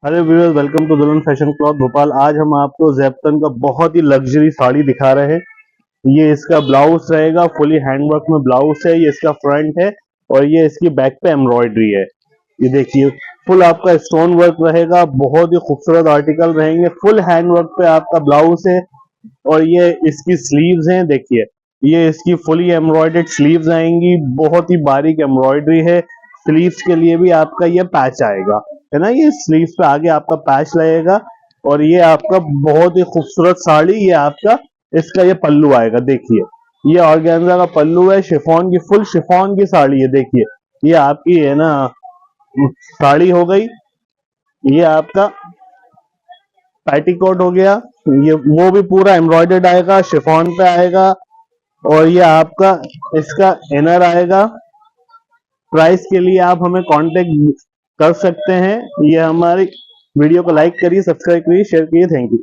Hello viewers, welcome to दुल्हन fashion cloth Bhopal. आज हम आपको ज़ेप्टन का बहुत ही लग्जरी साड़ी दिखा रहे हैं। ये इसका ब्लाउज रहेगा, फुली हैंडवर्क में ब्लाउज है। ये इसका फ्रंट है और ये इसकी बैक पे एम्ब्रॉयडरी है। ये देखिए, फुल आपका स्टोन वर्क रहेगा, बहुत ही खूबसूरत आर्टिकल रहेंगे। फुल हैंडवर्क पे आपका ब्लाउज है और ये इसकी स्लीव्स हैं। देखिए, ये इसकी फुली एम्ब्रॉयडर्ड स्लीव्स आएंगी, बहुत ही बारीक एम्ब्रॉयडरी है। स्लीव्स के लिए भी आपका ये पैच आएगा, है ना। ये स्लीव्स पे आगे आपका पैच लगेगा और ये आपका बहुत ही खूबसूरत साड़ी। ये आपका इसका ये पल्लू आएगा। देखिए, ये ऑर्गेन्जा का पल्लू है, शिफॉन की, फुल शिफॉन की साड़ी है। देखिए, ये आपकी है ना साड़ी हो गई। ये आपका पेटीकोट हो गया। ये वो भी पूरा एम्ब्रॉयडर्ड आएगा, शिफॉन पे आएगा। और ये आपका इसका इनर आएगा। प्राइस के लिए आप हमें कांटेक्ट कर सकते हैं। ये हमारी वीडियो को लाइक करिए, सब्सक्राइब करिए, शेयर करिए। Thank you.